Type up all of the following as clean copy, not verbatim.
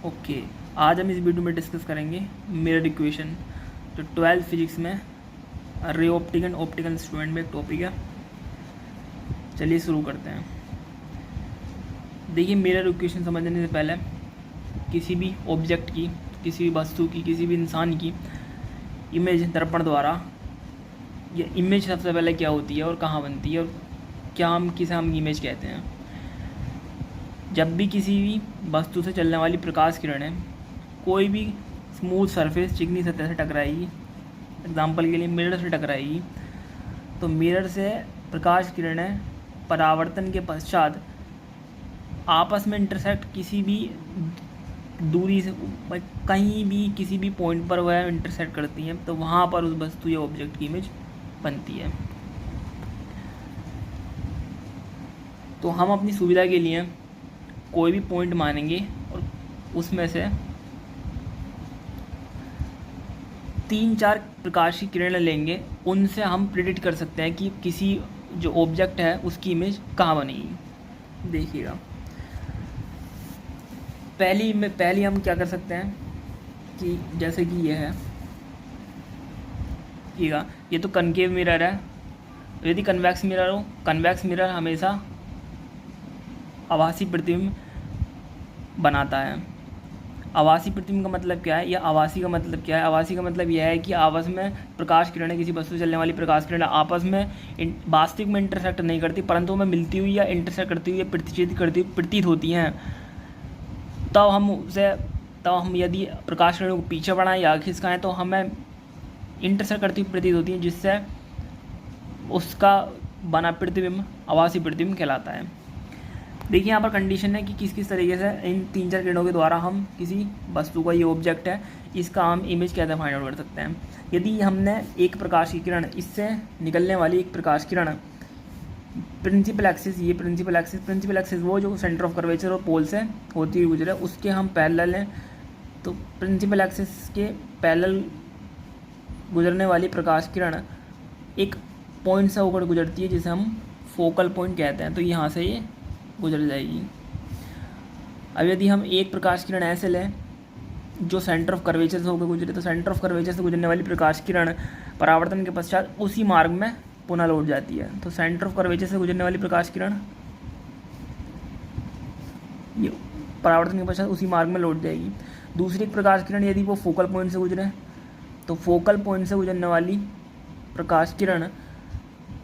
Okay, आज हम इस वीडियो में डिस्कस करेंगे मिरर इक्वेशन, जो 12th फिजिक्स में रे ऑप्टिक एंड ऑप्टिकल इंस्ट्रूमेंट में एक टॉपिक है। चलिए शुरू करते हैं। देखिए, मिरर इक्वेशन समझने से पहले किसी भी ऑब्जेक्ट की, किसी भी वस्तु की, किसी भी इंसान की इमेज दर्पण द्वारा, ये इमेज सबसे पहले क्या होती है और कहाँ बनती है और क्या किसे हम इमेज कहते हैं। जब भी किसी भी वस्तु से चलने वाली प्रकाश किरणें कोई भी स्मूथ सरफेस, चिकनी सतह से टकराएगी, एग्जाम्पल के लिए मिरर से टकराएगी, तो मिरर से प्रकाश किरणें परावर्तन के पश्चात आपस में इंटरसेक्ट किसी भी दूरी से, कहीं भी किसी भी पॉइंट पर वह इंटरसेक्ट करती हैं, तो वहाँ पर उस वस्तु या ऑब्जेक्ट की इमेज बनती है। तो हम अपनी सुविधा के लिए कोई भी पॉइंट मानेंगे और उसमें से 3-4 प्रकाश की किरणें लेंगे, उनसे हम प्रिडिक्ट कर सकते हैं कि किसी जो ऑब्जेक्ट है उसकी इमेज कहाँ बनेगी। देखिएगा, पहली हम क्या कर सकते हैं कि जैसे कि ये है, ये तो कनकेव मिरर है। यदि कन्वेक्स मिरर हो, कन्वेक्स मिरर हमेशा आभासी प्रतिबिंब बनाता है। आभासी प्रतिबिंब का मतलब क्या है या आभासी का मतलब क्या है? आभासी का मतलब यह है कि आपस में प्रकाश किरणें, किसी वस्तु से चलने वाली प्रकाश किरणें आपस में वास्तविक में इंटरसेक्ट नहीं करती, परंतु हमें मिलती हुई या इंटरसेक्ट करती हुई या प्रतिच्छेद करती हुई प्रतीत होती हैं। तब हम यदि प्रकाश किरणों को पीछे बढ़ाएं या खिसकाएँ तो हमें इंटरसेक्ट करती हुई प्रतीत होती है, जिससे उसका बना प्रतिबिंब आभासी प्रतिबिंब कहलाता है। देखिए, यहाँ पर कंडीशन है कि किस किस तरीके से इन 3-4 किरणों के द्वारा हम किसी वस्तु का, ये ऑब्जेक्ट है, इसका हम इमेज कैसे फाइंड आउट कर सकते हैं। यदि हमने एक प्रकाश की किरण, इससे निकलने वाली एक प्रकाश किरण प्रिंसिपल एक्सिस वो जो सेंटर ऑफ कर्वेचर और पोल से होती हुई गुजरे, उसके हम पैरेलल हैं, तो प्रिंसिपल एक्सिस के पैरेलल गुजरने वाली प्रकाश किरण एक पॉइंट से होकर गुजरती है, जिसे हम फोकल पॉइंट कहते हैं। तो यहाँ से ये गुजर जाएगी। अब यदि हम एक प्रकाश किरण ऐसे लें जो सेंटर ऑफ कर्वेचर से होकर गुजरे, तो सेंटर ऑफ कर्वेचर से गुजरने वाली प्रकाश किरण परावर्तन के पश्चात उसी मार्ग में पुनः लौट जाती है। तो सेंटर ऑफ कर्वेचर से गुजरने वाली प्रकाश किरण ये परावर्तन के पश्चात उसी मार्ग में लौट जाएगी। दूसरी एक प्रकाश किरण यदि वो फोकल पॉइंट से गुजरे, तो फोकल पॉइंट से गुजरने वाली प्रकाश किरण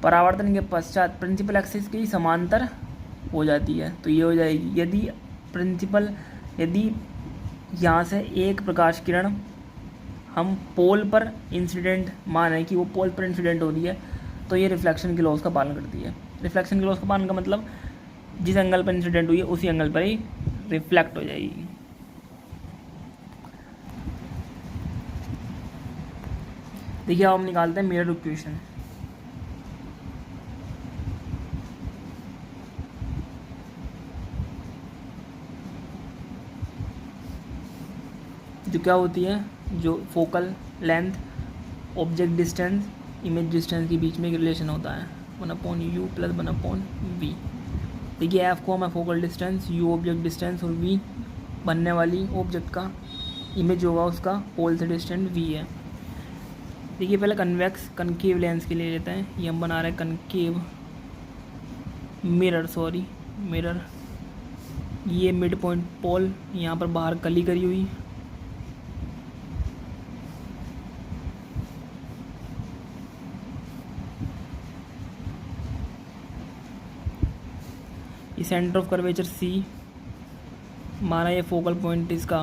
परावर्तन के पश्चात प्रिंसिपल एक्सिस के समांतर हो जाती है, तो ये हो जाएगी। यदि यहाँ से एक प्रकाश किरण हम पोल पर इंसिडेंट माने कि वो पोल पर इंसिडेंट हो रही है, तो ये रिफ्लेक्शन के लॉज का पालन करती है। रिफ्लेक्शन के लॉज का पालन का मतलब जिस एंगल पर इंसिडेंट हुई है उसी एंगल पर ही रिफ्लेक्ट हो जाएगी। देखिए, अब हम निकालते हैं मिरर इक्वेशन। जो क्या होती है, जो focal length, object distance, image distance के बीच में एक रिलेशन होता है 1/u + 1/v। देखिए, एफ को हमें focal distance, you object distance और वी बनने वाली ऑब्जेक्ट का इमेज होगा, उसका पोल से डिस्टेंस वी है। देखिए, पहले कनकेव लेंस के लिए लेते हैं। ये हम बना रहे हैं कनकेव मिरर। ये मिड पॉइंट पोल, यहाँ पर बाहर कली करी हुई, सेंटर ऑफ कर्वेचर C माना, ये फोकल पॉइंट इसका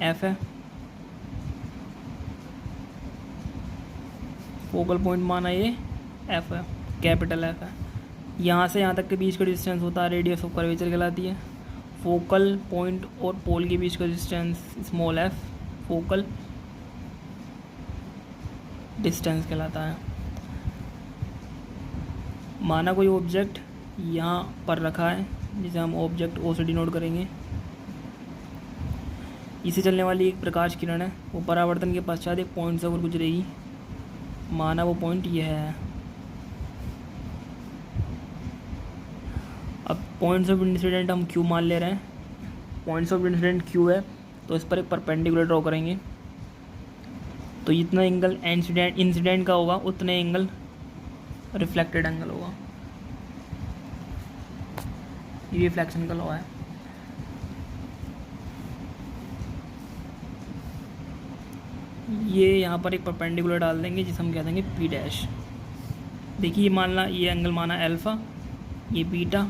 F है, फोकल पॉइंट माना ये F है, कैपिटल F है। यहाँ से यहाँ तक के बीच का डिस्टेंस होता है रेडियस ऑफ कर्वेचर कहलाती है। फोकल पॉइंट और पोल के बीच का distance small f focal distance कहलाता है। माना कोई ऑब्जेक्ट यहाँ पर रखा है, जिसे हम ऑब्जेक्ट O से डिनोट करेंगे। इसे चलने वाली एक प्रकाश किरण है, वो परावर्तन के पश्चात एक पॉइंट से होकर गुजरेगी। माना वो पॉइंट यह है। अब पॉइंट्स ऑफ इंसिडेंट हम Q मान ले रहे हैं। पॉइंट्स ऑफ इंसिडेंट Q है, तो इस पर एक परपेंडिकुलर ड्रॉ करेंगे, तो जितना एंगल इंसिडेंट का होगा उतने एंगल रिफ्लेक्टेड एंगल होगा। ये रिफ्लेक्शन का लॉ है। ये यहाँ पर एक परपेंडिकुलर डाल देंगे जिसे हम कह देंगे पी डैश। देखिए ये मानना, ये एंगल माना अल्फ़ा, ये बीटा,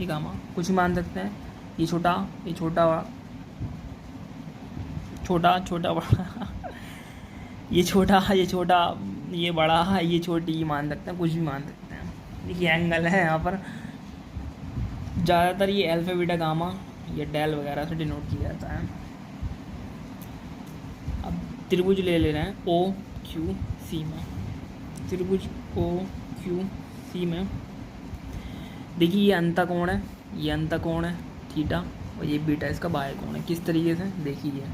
ये गामा, कुछ भी मान सकते हैं। ये छोटा, ये छोटा बड़ा, छोटा बड़ा ये छोटा, ये छोटा, ये बड़ा, ये छोटी, ये मान सकते हैं, कुछ भी मान सकते हैं। देखिए एंगल है यहाँ पर, ज़्यादातर ये अल्फा बीटा गामा या डेल वगैरह से डिनोट किया जाता है। अब त्रिभुज ले रहे हैं ओ क्यू सी में, त्रिभुज ओ क्यू सी में देखिए ये अंतःकोण है, ये अंतःकोण है थीटा, और ये बीटा इसका बाह्य कोण है। किस तरीके से देखिए,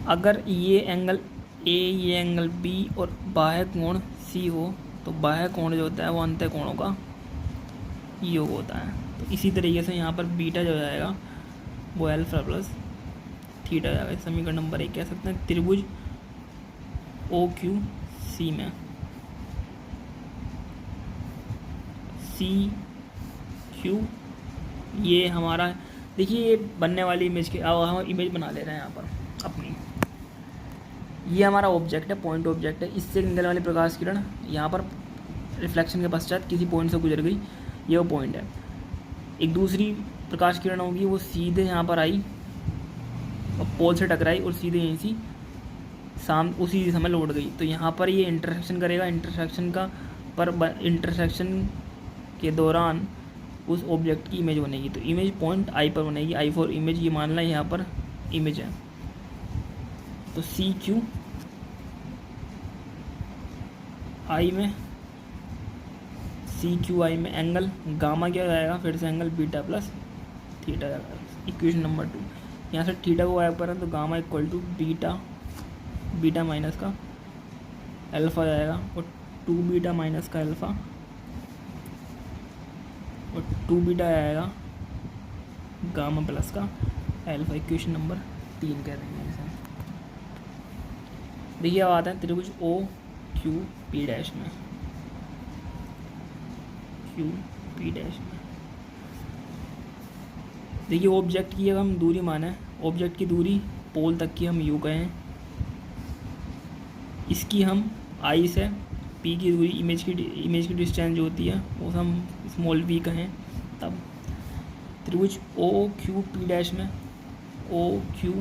अगर ये एंगल ए, ये एंगल बी और बाह्य कोण सी हो तो बाह्य कोण जो होता है वो अंतःकोणों का योग होता है। तो इसी तरीके से यहाँ पर बीटा जो जाएगा वो अल्फा प्लस थीटा जाएगा। समीकरण नंबर 1 कह सकते हैं त्रिभुज ओ क्यू सी में सी क्यू, ये हमारा देखिए ये बनने वाली इमेज के, अब हम इमेज बना ले रहे हैं यहाँ पर अपनी। ये हमारा ऑब्जेक्ट है, पॉइंट ऑब्जेक्ट है। इससे निकलने वाली प्रकाश किरण यहाँ पर रिफ्लेक्शन के पश्चात किसी पॉइंट से गुजर गई, ये वो पॉइंट है। एक दूसरी प्रकाश किरण होगी वो सीधे यहाँ पर आई और पोल से टकराई और सीधे यहीं से उसी समय लौट गई। तो यहाँ पर ये इंटरसेक्शन करेगा, इंटरसेक्शन के दौरान उस ऑब्जेक्ट की इमेज बनेगी। तो इमेज पॉइंट आई पर बनेगी, आई फॉर इमेज, ये मान लें यहाँ पर इमेज है। तो सी क्यू आई में, सी क्यू आई में एंगल गामा क्या जाएगा, फिर से एंगल बीटा प्लस थीटा जाएगा। इक्वेशन नंबर 2, यहाँ से थीटा को गायब करें तो gamma equal to beta minus का अल्फ़ा जाएगा, और 2 बीटा माइनस का अल्फ़ा और 2 बीटा आएगा गामा प्लस का अल्फ़ा। इक्वेशन नंबर 3 कह देंगे इसे। देखिए अब आते हैं त्रिभुज ओ क्यू पी डैश में, क्यू पी डैश में देखिए ऑब्जेक्ट की अगर हम दूरी माने, ऑब्जेक्ट की दूरी पोल तक की हम यू कहें, इसकी हम आई से पी की दूरी, इमेज की डिस्टेंस जो होती है वो हम स्मॉल वी कहें। तब त्रिभुज ओ क्यू पी डैश में, ओ क्यू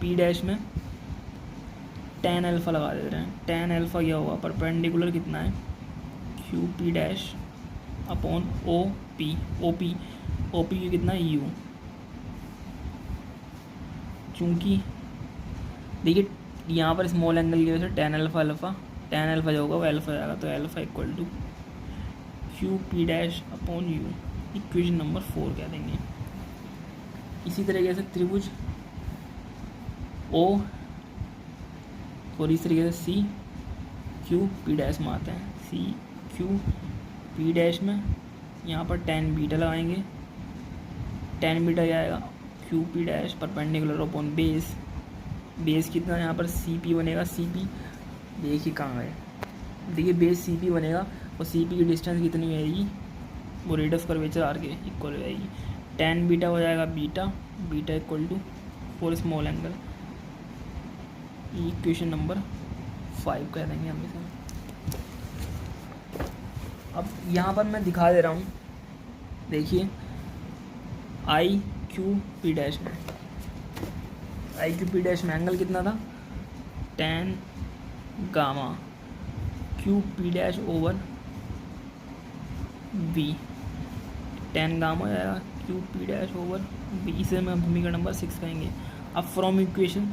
पी डैश में tan अल्फ़ा लगा दे रहे हैं। tan अल्फ़ा क्या होगा, परपेंडिकुलर कितना है Q P dash upon O P की कितना है यू। चूँकि देखिए यहाँ पर स्मॉल एंगल की वजह से tan अल्फ़ा जो होगा वो अल्फ़ा जाएगा, तो alpha equal to Q P dash upon U. Equation number 4 कह देंगे। इसी तरीके से त्रिभुज ओ और इस तरीके से सी क्यू पी डैश में आते हैं। सी क्यू पी डैश में यहाँ पर tan बीटा लगाएंगे, tan बीटा क्या आएगा Q P dash perpendicular upon base कितना यहाँ पर सी पी बनेगा। सी पी देखिए कहाँ है, देखिए बेस सी पी बनेगा और सी पी की डिस्टेंस कितनी आएगी, वो रेडियस कर्वेचर आर के इक्वल हो जाएगी। tan बीटा हो जाएगा beta equal to 4 small angle. Equation number 5 कह देंगे हम इसे। अब यहाँ पर मैं दिखा दे रहा हूँ, देखिए आई क्यू पी डैश में एंगल कितना था, tan gamma Q P dash over B, tan gamma आएगा Q P dash over B. इसे हम समीकरण नंबर 6 कहेंगे। अब फ्रॉम इक्वेशन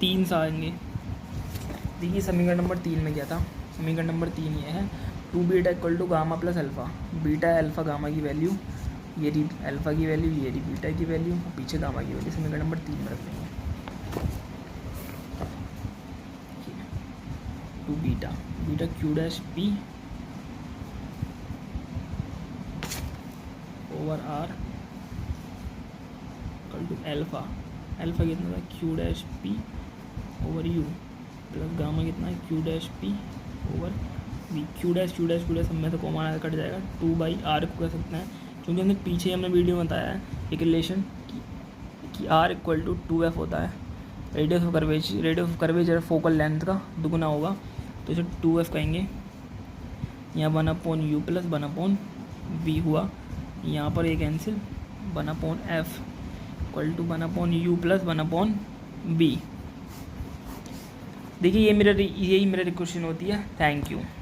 3 से आएंगे। देखिए समीकरण नंबर 3 में क्या था, समीकरण नंबर 3 ये है 2 beta equal to gamma plus alpha. Beta alpha gamma की वैल्यू, ये रही अल्फ़ा की वैल्यू, ये रही बीटा की वैल्यू, पीछे गामा की वैल्यू समीकरण नंबर 3 में रख देंगे। 2 beta Q dash P over R equal to alpha. Alpha कितना था Q dash P over U plus gamma कितना है Q dash P over V. Q dash सब में से कॉमन कट जाएगा, 2/r को कह सकते हैं, क्योंकि हमने पीछे हमने वीडियो में बताया है एक रिलेशन कि r इक्वल टू 2f होता है, radius of curvature focal length का दुगुना होगा, तो इसे 2f कहेंगे। यहाँ 1/u प्लस 1/v हुआ, यहाँ पर एक cancel 1/f equal to 1/u plus 1/v। देखिए यही मेरा क्वेश्चन होती है। Thank you.